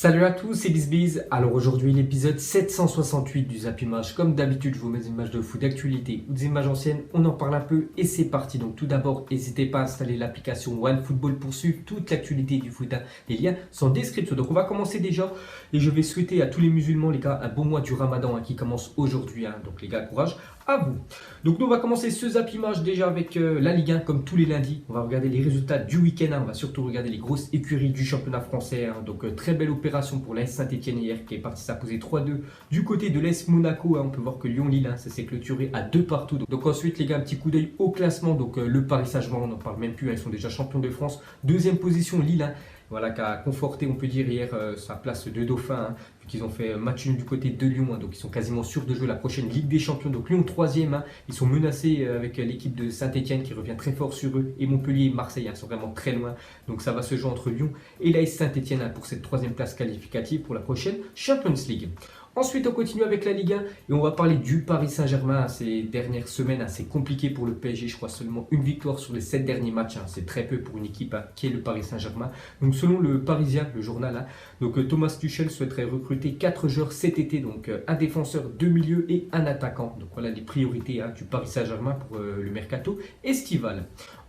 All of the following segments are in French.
Salut à tous, c'est BizBiz. Alors aujourd'hui l'épisode 768 du Zap Image. Comme d'habitude je vous mets des images de foot d'actualité ou des images anciennes, on en parle un peu et c'est parti. Donc tout d'abord n'hésitez pas à installer l'application OneFootball pour suivre toute l'actualité du foot. Les liens sont en description. Donc on va commencer déjà et je vais souhaiter à tous les musulmans les gars un bon mois du Ramadan qui commence aujourd'hui. Donc les gars, courage à vous. Donc nous on va commencer ce Zap Image déjà avec la Ligue 1 comme tous les lundis. On va regarder les résultats du week-end. On va surtout regarder les grosses écuries du championnat français. Donc très belle opération pour l'AS Saint-Etienne hier qui est parti s'imposer 3-2 du côté de l'AS Monaco. On peut voir que Lyon-Lille ça s'est clôturé à 2 partout. Donc ensuite les gars, un petit coup d'œil au classement. Donc le Paris Saint-Germain, on n'en parle même plus, ils sont déjà champions de France. Deuxième position Lille, voilà, qui a conforté, on peut dire, hier sa place de dauphin, vu qu'ils ont fait match nul du côté de Lyon, donc ils sont quasiment sûrs de jouer la prochaine Ligue des Champions. Donc Lyon troisième, ils sont menacés avec l'équipe de Saint-Etienne qui revient très fort sur eux, et Montpellier et Marseille sont vraiment très loin. Donc ça va se jouer entre Lyon et l'AS Saint-Etienne pour cette troisième place qualificative pour la prochaine Champions League. Ensuite, on continue avec la Ligue 1 et on va parler du Paris Saint-Germain. Ces dernières semaines, assez compliqué pour le PSG. Je crois seulement une victoire sur les 7 derniers matchs. C'est très peu pour une équipe qui est le Paris Saint-Germain. Donc, selon le Parisien, le journal, donc Thomas Tuchel souhaiterait recruter 4 joueurs cet été. Donc, un défenseur, 2 milieux et un attaquant. Donc, voilà les priorités du Paris Saint-Germain pour le mercato estival.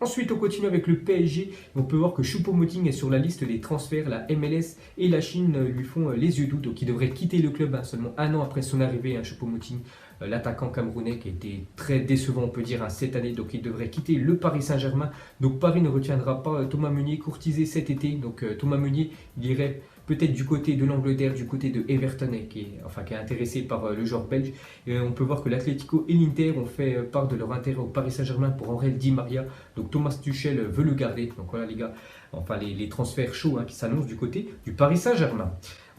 Ensuite, on continue avec le PSG. On peut voir que Choupo-Moting est sur la liste des transferts. La MLS et la Chine lui font les yeux doux. Donc, il devrait quitter le club seulement un an après son arrivée. Choupo-Moting, l'attaquant camerounais qui a été très décevant, on peut dire, cette année. Donc, il devrait quitter le Paris Saint-Germain. Donc, Paris ne retiendra pas Thomas Meunier, courtisé cet été. Donc, Thomas Meunier, il irait peut-être du côté de l'Angleterre, du côté de Everton, qui est intéressé par le joueur belge. Et on peut voir que l'Atlético et l'Inter ont fait part de leur intérêt au Paris Saint-Germain pour Angel Di Maria. Donc Thomas Tuchel veut le garder. Donc voilà les gars, les transferts chauds qui s'annoncent du côté du Paris Saint-Germain.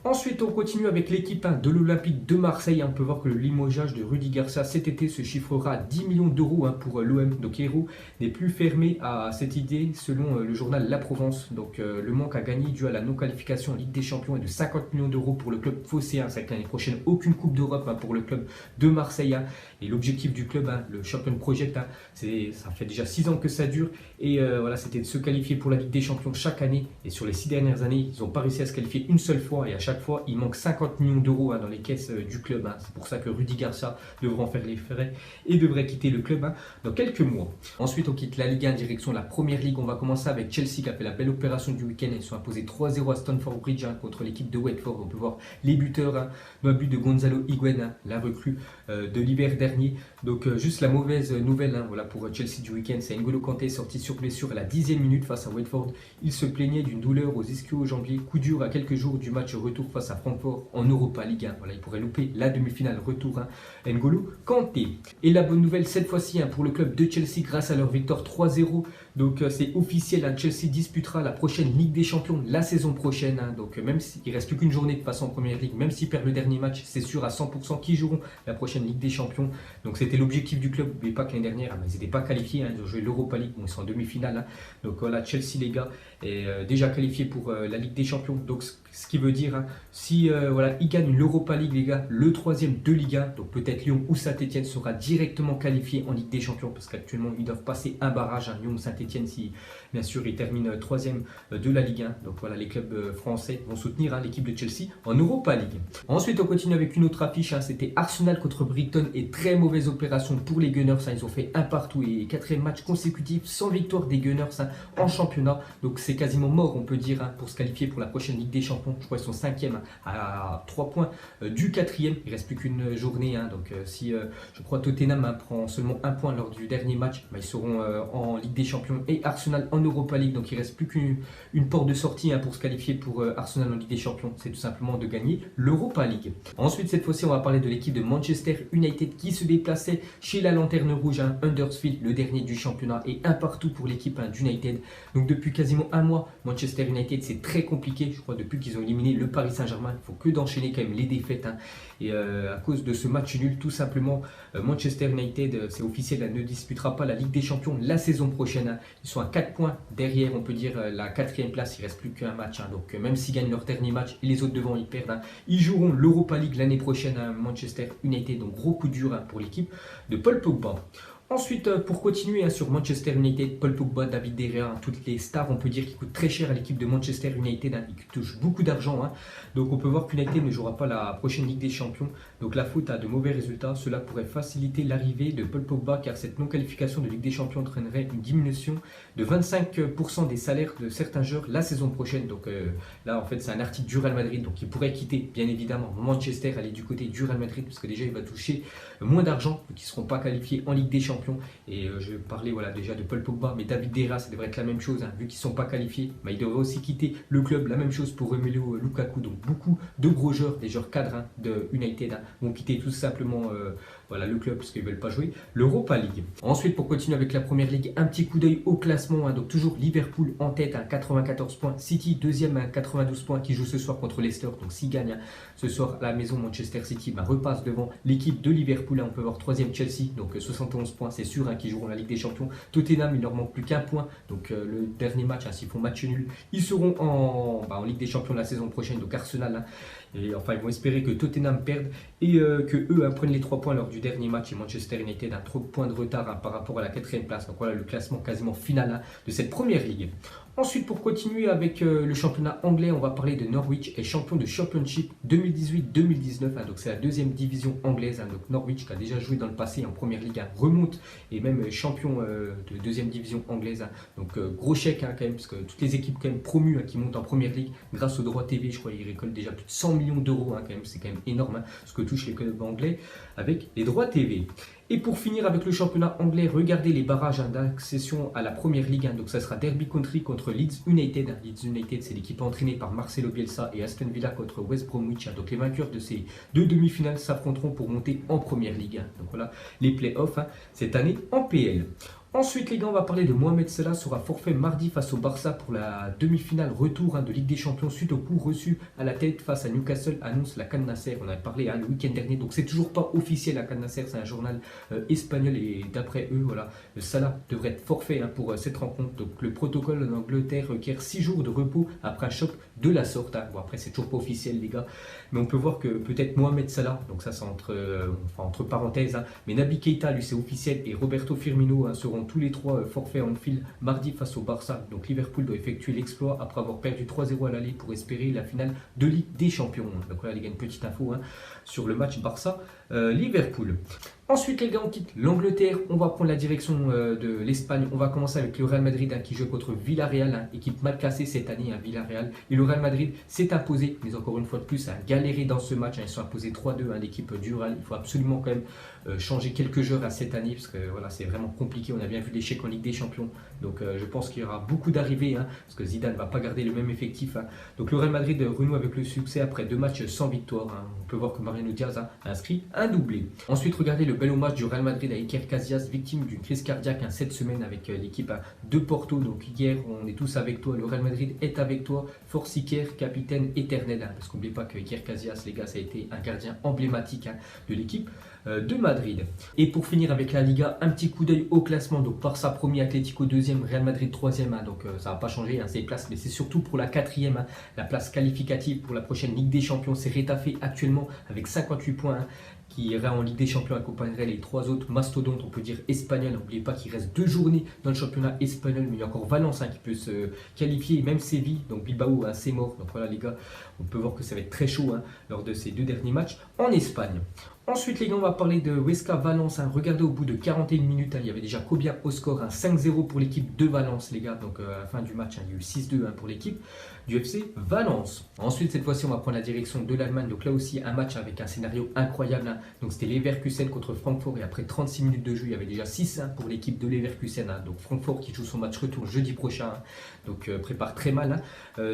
Ensuite, on continue avec l'équipe de l'Olympique de Marseille. On peut voir que le limogeage de Rudy Garcia cet été se chiffrera à 10 millions d'euros pour l'OM. Donc Hérault n'est plus fermé à cette idée selon le journal La Provence. Donc le manque à gagner dû à la non-qualification en Ligue des Champions est de 50 millions d'euros pour le club phocéen. C'est que l'année prochaine, aucune Coupe d'Europe pour le club de Marseille. Et l'objectif du club, le Champion Project, ça fait déjà 6 ans que ça dure. Et voilà, c'était de se qualifier pour la Ligue des Champions chaque année. Et sur les 6 dernières années, ils n'ont pas réussi à se qualifier une seule fois. Et à chaque fois, il manque 50 millions d'euros dans les caisses du club. C'est pour ça que Rudy Garcia devrait en faire les frais et devrait quitter le club dans quelques mois. Ensuite, on quitte la Ligue 1 direction la Première Ligue. On va commencer avec Chelsea qui a fait la belle opération du week-end. Ils sont imposés 3-0 à Stamford Bridge contre l'équipe de Watford. On peut voir les buteurs, un but de Gonzalo Higuain, la recrue de l'hiver dernier. Donc juste la mauvaise nouvelle voilà, pour Chelsea du week-end, c'est N'Golo Kanté sorti sur blessure à la 10e minute face à Watford. Il se plaignait d'une douleur aux ischio-jambiers. Coup dur à quelques jours du match retour face à Francfort en Europa League. Voilà, il pourrait louper la demi-finale retour. N'Golo Kanté. Et la bonne nouvelle cette fois-ci pour le club de Chelsea grâce à leur victoire 3-0. Donc c'est officiel, Chelsea disputera la prochaine Ligue des Champions la saison prochaine. Donc même s'il ne reste plus qu'une journée de façon en Première Ligue, même s'ils perdent le dernier match, c'est sûr à 100% qu'ils joueront la prochaine Ligue des Champions. Donc c'était l'objectif du club. N'oubliez pas que l'année dernière, ils n'étaient pas qualifiés. Ils ont joué l'Europa League, ils sont en demi-finale. Donc voilà, Chelsea les gars est déjà qualifié pour la Ligue des Champions. Donc ce qui veut dire, si voilà, ils gagnent l'Europa League les gars, le troisième de Ligue 1, donc peut-être Lyon ou Saint-Etienne sera directement qualifié en Ligue des Champions parce qu'actuellement ils doivent passer un barrage. Lyon ou Saint-Etienne si bien sûr ils terminent troisième de la Ligue 1. Donc voilà, les clubs français vont soutenir l'équipe de Chelsea en Europa League. Ensuite on continue avec une autre affiche, c'était Arsenal contre Brighton et très mauvaise opération pour les Gunners. Ils ont fait un partout et 4e match consécutif sans victoire des Gunners en championnat. Donc c'est quasiment mort on peut dire pour se qualifier pour la prochaine Ligue des Champions. Je crois qu'ils sont 5e à 3 points du 4e. Il ne reste plus qu'une journée. Donc si je crois Tottenham prend seulement 1 point lors du dernier match, ils seront en Ligue des Champions et Arsenal en Europa League. Donc il ne reste plus qu'une porte de sortie pour se qualifier pour Arsenal en Ligue des Champions. C'est tout simplement de gagner l'Europa League. Ensuite cette fois-ci on va parler de l'équipe de Manchester United qui se déplaçait chez la Lanterne Rouge, Huddersfield, le dernier du championnat, et un partout pour l'équipe d'United. Donc depuis quasiment un mois, Manchester United c'est très compliqué. Je crois depuis qu'ils ont éliminé le Paris Saint-Germain, il ne faut que d'enchaîner quand même les défaites. Et à cause de ce match nul, tout simplement, Manchester United, c'est officiel, ne disputera pas la Ligue des Champions la saison prochaine. Ils sont à 4 points derrière, on peut dire, la 4e place. Il ne reste plus qu'un match. Donc même s'ils gagnent leur dernier match et les autres devant ils perdent, ils joueront l'Europa League l'année prochaine à Manchester United. Donc gros coup dur pour l'équipe de Paul Pogba. Ensuite, pour continuer sur Manchester United, Paul Pogba, David De Gea, toutes les stars, on peut dire qu'ils coûtent très cher à l'équipe de Manchester United, ils touchent beaucoup d'argent. Donc on peut voir qu'United ne jouera pas la prochaine Ligue des Champions. Donc la faute à de mauvais résultats. Cela pourrait faciliter l'arrivée de Paul Pogba car cette non-qualification de Ligue des Champions entraînerait une diminution de 25% des salaires de certains joueurs la saison prochaine. Donc là, en fait, c'est un article du Real Madrid. Donc il pourrait quitter, bien évidemment, Manchester, aller du côté du Real Madrid parce que déjà, il va toucher moins d'argent, qui ne seront pas qualifiés en Ligue des Champions. Et je parlais déjà de Paul Pogba, mais David De Gea, ça devrait être la même chose, vu qu'ils ne sont pas qualifiés. Il devrait aussi quitter le club, la même chose pour Romelu Lukaku. Donc beaucoup de gros joueurs, des joueurs cadres de United, vont quitter tout simplement le club parce qu'ils ne veulent pas jouer l'Europa League. Ensuite, pour continuer avec la Première Ligue, un petit coup d'œil au classement. Donc toujours Liverpool en tête à 94 points, City deuxième à 92 points qui joue ce soir contre Leicester. Donc s'il gagne ce soir à la maison, Manchester City repasse devant l'équipe de Liverpool. On peut voir troisième Chelsea, donc 71 points, c'est sûr, qui joueront la Ligue des Champions. Tottenham, il leur manque plus qu'un point. Donc le dernier match, s'ils font match nul, ils seront en Ligue des Champions la saison prochaine. Donc Arsenal, et enfin ils vont espérer que Tottenham perde et que eux prennent les 3 points lors du dernier match. Et Manchester United a 3 points de retard par rapport à la 4e place. Donc voilà le classement quasiment final de cette première ligue. Ensuite, pour continuer avec le championnat anglais, on va parler de Norwich, est champion de Championship 2018-2019. Donc c'est la deuxième division anglaise. Donc Norwich, qui a déjà joué dans le passé en première ligue, remonte et même champion de deuxième division anglaise. Donc gros chèque quand même, parce que toutes les équipes quand même promues qui montent en première ligue grâce aux droits TV, je crois qu'ils récoltent déjà plus de 100 millions d'euros quand même. C'est quand même énorme ce que touchent les clubs anglais avec les droits TV. Et pour finir avec le championnat anglais, regardez les barrages d'accession à la première ligue. Donc ça sera Derby County contre Leeds United. Leeds United, c'est l'équipe entraînée par Marcelo Bielsa, et Aston Villa contre West Bromwich. Donc les vainqueurs de ces deux demi-finales s'affronteront pour monter en première ligue. Donc voilà les playoffs cette année en PL. Ensuite les gars, on va parler de Mohamed Salah, sera forfait mardi face au Barça pour la demi-finale retour de Ligue des Champions suite au coup reçu à la tête face à Newcastle, annonce la Can Nasser. On en a parlé le week-end dernier, donc c'est toujours pas officiel. La Can Nasser, c'est un journal espagnol et d'après eux, Salah devrait être forfait pour cette rencontre. Donc le protocole en Angleterre requiert 6 jours de repos après un choc de la sorte. Bon, après c'est toujours pas officiel les gars, mais on peut voir que peut-être Mohamed Salah, donc ça c'est entre parenthèses, mais Naby Keita lui c'est officiel et Roberto Firmino seront tous les 3 forfaits en fil mardi face au Barça. Donc Liverpool doit effectuer l'exploit après avoir perdu 3-0 à l'aller pour espérer la finale de Ligue des Champions. Donc voilà les gars, une petite info sur le match Barça-Liverpool. Ensuite les gars, on quitte l'Angleterre, on va prendre la direction de l'Espagne. On va commencer avec le Real Madrid qui joue contre Villarreal, équipe mal classée cette année, Villarreal. Et le Real Madrid s'est imposé, mais encore une fois de plus, a galéré dans ce match. Ils sont imposés 3-2 l'équipe du Real. Il faut absolument quand même changer quelques joueurs cette année, parce que c'est vraiment compliqué. On a bien vu l'échec en Ligue des Champions. Donc je pense qu'il y aura beaucoup d'arrivées, parce que Zidane ne va pas garder le même effectif. Donc le Real Madrid renoue avec le succès après 2 matchs sans victoire. On peut voir que Mariano Diaz a inscrit un doublé. Ensuite, regardez le bel hommage du Real Madrid à Iker Casillas, victime d'une crise cardiaque cette semaine avec l'équipe de Porto. Donc hier, on est tous avec toi, le Real Madrid est avec toi, force Iker, capitaine éternel. Parce qu'on n'oublie pas que Iker Casillas, les gars, ça a été un gardien emblématique de l'équipe de Madrid. Et pour finir avec la Liga, un petit coup d'œil au classement. Donc Barça premier, Atlético deuxième, Real Madrid troisième. Donc ça va pas changer ces places, mais c'est surtout pour la quatrième, la place qualificative pour la prochaine Ligue des Champions. C'est Retafe actuellement avec 58 points. Qui ira en Ligue des Champions, accompagnerait les 3 autres mastodontes, on peut dire espagnols. N'oubliez pas qu'il reste 2 journées dans le championnat espagnol, mais il y a encore Valence qui peut se qualifier, et même Séville, donc Bilbao, c'est mort. Donc voilà les gars, on peut voir que ça va être très chaud lors de ces 2 derniers matchs en Espagne. Ensuite les gars, on va parler de Huesca Valence. Regardez, au bout de 41 minutes, il y avait déjà Cobian au score, 5-0 pour l'équipe de Valence les gars. Donc à la fin du match, il y a eu 6-2 pour l'équipe du FC Valence. Ensuite cette fois-ci, on va prendre la direction de l'Allemagne. Donc là aussi un match avec un scénario incroyable. Donc c'était Leverkusen contre Francfort, et après 36 minutes de jeu, il y avait déjà 6-1 pour l'équipe de Leverkusen. Donc Francfort qui joue son match retour jeudi prochain. Donc prépare très mal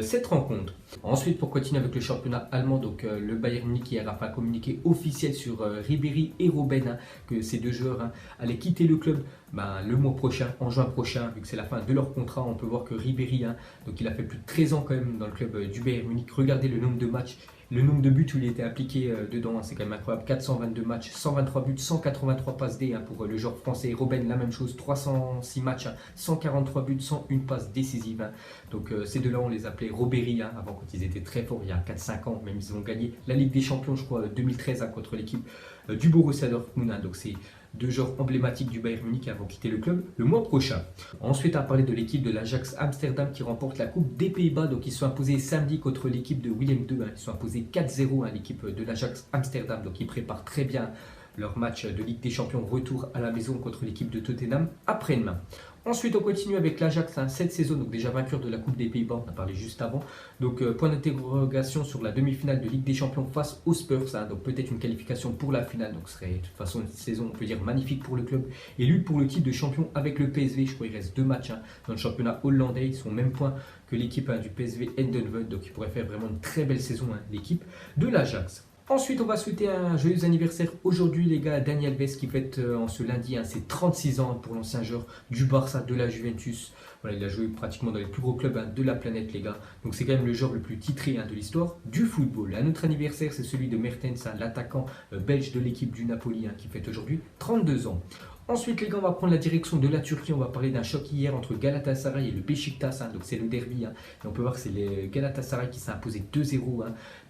cette rencontre. Ensuite, pour continuer avec le championnat allemand, donc le Bayern Munich hier a fait un communiqué officiel sur Ribéry et Robben, que ces 2 joueurs allaient quitter le club le mois prochain, en juin prochain, vu que c'est la fin de leur contrat. On peut voir que Ribéry, donc il a fait plus de 13 ans quand même dans le club du Bayern Munich. Regardez le nombre de matchs, le nombre de buts où il était appliqué dedans, c'est quand même incroyable. 422 matchs, 123 buts, 183 passes D pour le joueur français. Robben, la même chose, 306 matchs, 143 buts, 101 passes décisives. Donc ces 2-là, on les appelait Robéry avant, quand ils étaient très forts il y a 4-5 ans. Même ils ont gagné la Ligue des Champions, je crois, 2013 contre l'équipe du Borussia Dortmund. Donc c'est deux joueurs emblématiques du Bayern Munich vont quitter le club le mois prochain. Ensuite, on va parler de l'équipe de l'Ajax Amsterdam qui remporte la Coupe des Pays-Bas. Donc, ils sont imposés samedi contre l'équipe de Willem II. Ils sont imposés 4-0 à l'équipe de l'Ajax Amsterdam. Donc, ils préparent très bien leur match de Ligue des Champions retour à la maison contre l'équipe de Tottenham après-demain. Ensuite, on continue avec l'Ajax, cette saison, donc déjà vainqueur de la Coupe des Pays-Bas, on a parlé juste avant. Donc, point d'interrogation sur la demi-finale de Ligue des Champions face aux Spurs. Donc, peut-être une qualification pour la finale. Donc, ce serait de toute façon une saison, on peut dire, magnifique pour le club. Et lui, pour le titre de champion avec le PSV, je crois qu'il reste 2 matchs dans le championnat hollandais. Ils sont au même point que l'équipe du PSV Eindhoven. Donc, il pourrait faire vraiment une très belle saison, l'équipe de l'Ajax. Ensuite, on va souhaiter un joyeux anniversaire aujourd'hui, les gars, à Dani Alves qui fête en ce lundi ses 36 ans pour l'ancien joueur du Barça, de la Juventus. Voilà, il a joué pratiquement dans les plus gros clubs de la planète, les gars. Donc, c'est quand même le joueur le plus titré de l'histoire du football. Un autre anniversaire, c'est celui de Mertens, l'attaquant belge de l'équipe du Napoli qui fête aujourd'hui 32 ans. Ensuite, les gars, on va prendre la direction de la Turquie. On va parler d'un choc hier entre Galatasaray et le Beşiktaş. Donc, c'est le derby. Et on peut voir que c'est le Galatasaray qui s'est imposé 2-0.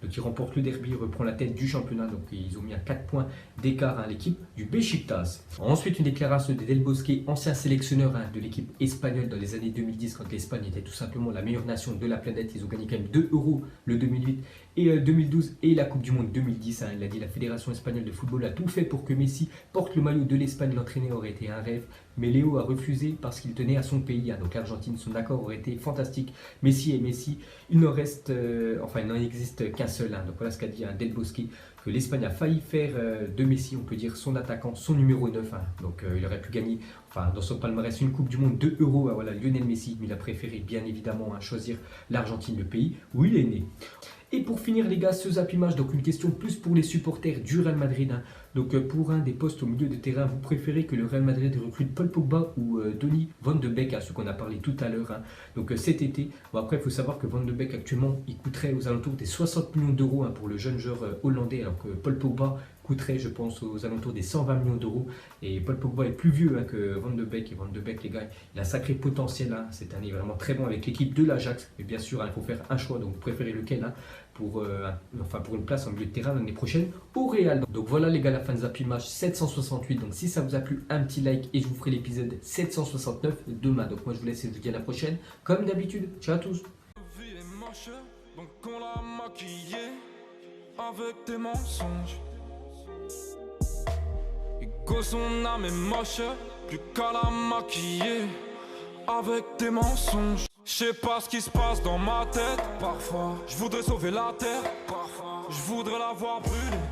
Donc, il remporte le derby, il reprend la tête du championnat. Donc, ils ont mis à 4 points d'écart à l'équipe du Beşiktaş. Ensuite, une déclaration de Del Bosque, ancien sélectionneur de l'équipe espagnole dans les années 2010, quand l'Espagne était tout simplement la meilleure nation de la planète. Ils ont gagné quand même 2 euros le 2008 et 2012 et la Coupe du Monde 2010. Il a dit la Fédération espagnole de football a tout fait pour que Messi porte le maillot de l'Espagne. L'entraîner aurait été un rêve, mais Léo a refusé parce qu'il tenait à son pays. Donc l'Argentine, son accord aurait été fantastique. Messi et Messi, il n'en reste, il n'en existe qu'un seul. Donc voilà ce qu'a dit Del Bosque, que l'Espagne a failli faire de Messi, on peut dire, son attaquant, son numéro 9. Donc il aurait pu gagner, dans son palmarès, une Coupe du Monde, 2 euros. Voilà, Lionel Messi, mais il a préféré bien évidemment choisir l'Argentine, le pays où il est né. Et pour finir, les gars, ce Zap Image, donc une question plus pour les supporters du Real Madrid. Donc pour un des postes au milieu de terrain, vous préférez que le Real Madrid recrute Paul Pogba ou Donny Van de Beek, ce qu'on a parlé tout à l'heure. Donc cet été. Bon, après, il faut savoir que Van de Beek actuellement, il coûterait aux alentours des 60 millions d'euros pour le jeune joueur hollandais, alors que Paul Pogba coûterait, je pense, aux alentours des 120 millions d'euros. Et Paul Pogba est plus vieux que Van de Beek. Et Van de Beek, les gars, il a un sacré potentiel cette année, vraiment très bon avec l'équipe de l'Ajax. Mais bien sûr, il faut faire un choix. Donc, vous préférez lequel pour une place en milieu de terrain l'année prochaine au Real. Donc voilà, les gars, la fin de Zap Image 768. Donc si ça vous a plu, un petit like et je vous ferai l'épisode 769 demain. Donc moi, je vous laisse et je vous dis à la prochaine. Comme d'habitude, ciao à tous. Donc on l'a maquillé avec des mensonges. Et que son âme est moche, plus qu'à la maquiller avec des mensonges. Je sais pas ce qui se passe dans ma tête. Parfois, je voudrais sauver la terre. Parfois, je voudrais la voir brûler.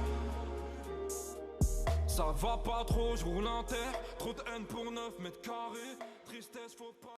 Ça va pas trop, je roule en terre. Trop de haine pour 9 mètres carrés. Tristesse, faut pas.